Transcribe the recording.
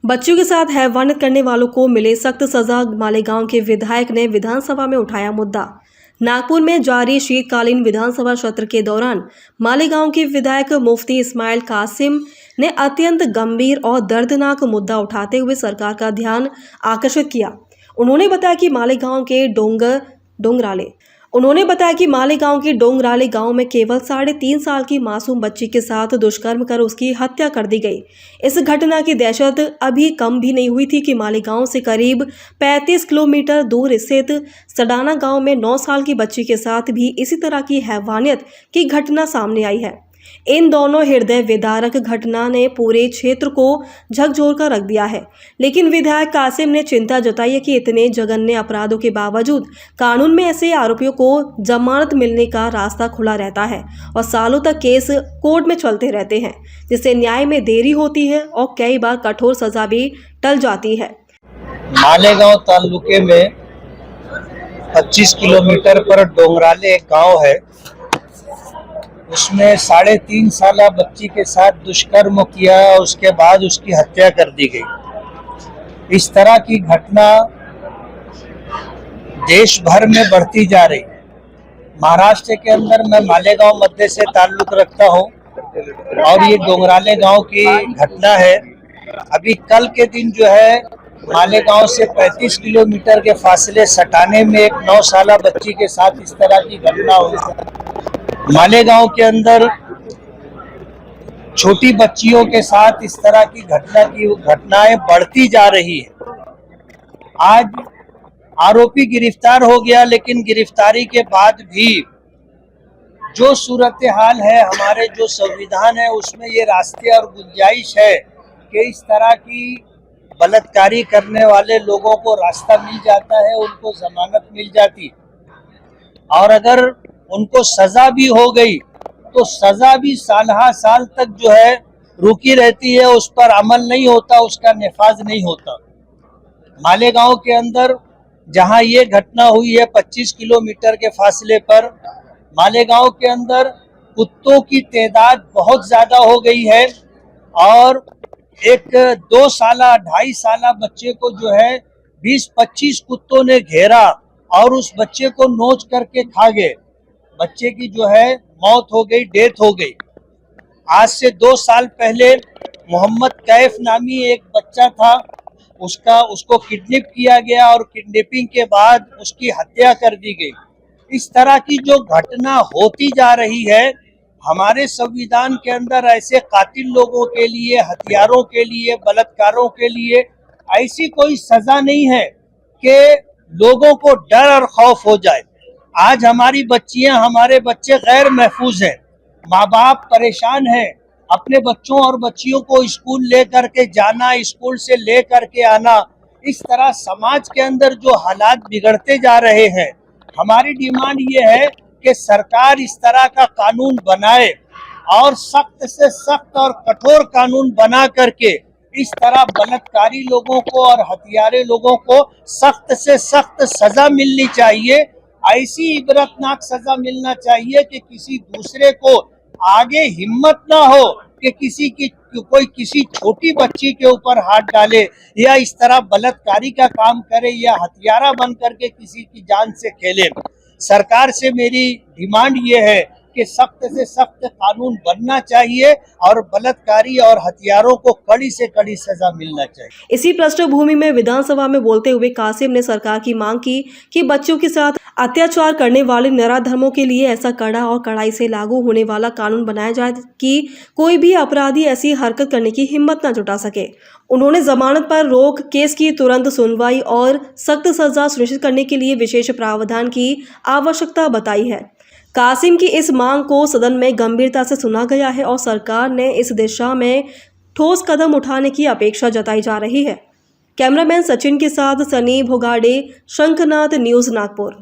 बच्चों के साथ हैवानियत करने वालों को मिले सख्त सजा। मालेगांव के विधायक ने विधानसभा में उठाया मुद्दा। नागपुर में जारी शीतकालीन विधानसभा सत्र के दौरान मालेगांव के विधायक मुफ्ती इस्माइल कासिम ने अत्यंत गंभीर और दर्दनाक मुद्दा उठाते हुए सरकार का ध्यान आकर्षित किया। उन्होंने बताया कि मालेगांव के डोंगराले गांव में केवल 3.5 साल की मासूम बच्ची के साथ दुष्कर्म कर उसकी हत्या कर दी गई। इस घटना की दहशत अभी कम भी नहीं हुई थी कि मालेगांव से करीब 35 किलोमीटर दूर स्थित सडाना गांव में 9 साल की बच्ची के साथ भी इसी तरह की हैवानियत की घटना सामने आई है। इन दोनों हृदय विदारक घटना ने पूरे क्षेत्र को झकझोर कर रख दिया है। लेकिन विधायक कासिम ने चिंता जताई है कि इतने जघन्य अपराधों के बावजूद कानून में ऐसे आरोपियों को जमानत मिलने का रास्ता खुला रहता है और सालों तक केस कोर्ट में चलते रहते हैं, जिससे न्याय में देरी होती है और कई बार कठोर सजा भी टल जाती है। मालेगांव तालुके में 25 किलोमीटर पर डोंगराले एक गांव है, उसमें 3.5 साल बच्ची के साथ दुष्कर्म किया और उसके बाद उसकी हत्या कर दी गई। इस तरह की घटना देश भर में बढ़ती जा रही है। महाराष्ट्र के अंदर मैं मालेगांव मध्य से ताल्लुक रखता हूं और ये डोंगराले गांव की घटना है। अभी कल के दिन जो है मालेगांव से 35 किलोमीटर के फासले सटाने में एक 9 साल बच्ची के साथ इस तरह की घटना हुई। मालेगांव के अंदर छोटी बच्चियों के साथ इस तरह की घटनाएं बढ़ती जा रही है। आज आरोपी गिरफ्तार हो गया, लेकिन गिरफ्तारी के बाद भी जो सूरत हाल है, हमारे जो संविधान है उसमें ये रास्ते और गुंजाइश है कि इस तरह की बलात्कारी करने वाले लोगों को रास्ता मिल जाता है, उनको जमानत मिल जाती। और अगर उनको सजा भी हो गई तो सजा भी साल तक जो है रुकी रहती है, उस पर अमल नहीं होता, उसका निफाज नहीं होता। मालेगांव के अंदर जहां ये घटना हुई है 25 किलोमीटर के फासले पर, मालेगांव के अंदर कुत्तों की तादाद बहुत ज्यादा हो गई है और एक 2 साल 2.5 साल बच्चे को जो है 20-25 कुत्तों ने घेरा और उस बच्चे को नोच करके खा गए। बच्चे की जो है मौत हो गई, डेथ हो गई। आज से 2 साल पहले मोहम्मद कैफ नामी एक बच्चा था, उसको किडनैप किया गया और किडनैपिंग के बाद उसकी हत्या कर दी गई। इस तरह की जो घटना होती जा रही है, हमारे संविधान के अंदर ऐसे कातिल लोगों के लिए, हथियारों के लिए, बलात्कारों के लिए ऐसी कोई सजा नहीं है कि लोगों को डर और खौफ हो जाए। आज हमारी बच्चियां, हमारे बच्चे गैर महफूज हैं, माँ बाप परेशान हैं। अपने बच्चों और बच्चियों को स्कूल ले करके जाना, स्कूल से ले करके आना, इस तरह समाज के अंदर जो हालात बिगड़ते जा रहे हैं, हमारी डिमांड ये है कि सरकार इस तरह का कानून बनाए और सख्त से सख्त और कठोर कानून बना करके इस तरह बलात्कारी लोगों को और हथियारे लोगों को सख्त से सख्त सजा मिलनी चाहिए। ऐसी इबरतनाक सजा मिलना चाहिए कि किसी दूसरे को आगे हिम्मत ना हो कि कोई किसी छोटी बच्ची के ऊपर हाथ डाले या इस तरह बलात्कारी का काम करे या हथियारा बन करके किसी की जान से खेले। सरकार से मेरी डिमांड ये है कि सख्त से सख्त कानून बनना चाहिए और बलात्कारी और हथियारों को कड़ी से कड़ी सजा मिलना चाहिए। इसी पृष्ठभूमि में विधानसभा में बोलते हुए कासिम ने सरकार की मांग की कि बच्चों के साथ अत्याचार करने वाले नराधमों के लिए ऐसा कड़ा और कड़ाई से लागू होने वाला कानून बनाया जाए कि कोई भी अपराधी ऐसी हरकत करने की हिम्मत न जुटा सके। उन्होंने जमानत पर रोक, केस की तुरंत सुनवाई और सख्त सजा सुनिश्चित करने के लिए विशेष प्रावधान की आवश्यकता बताई है। कासिम की इस मांग को सदन में गंभीरता से सुना गया है और सरकार ने इस दिशा में ठोस कदम उठाने की अपेक्षा जताई जा रही है। कैमरामैन सचिन के साथ सनी भोगाड़े, शंखनाथ न्यूज़ नागपुर।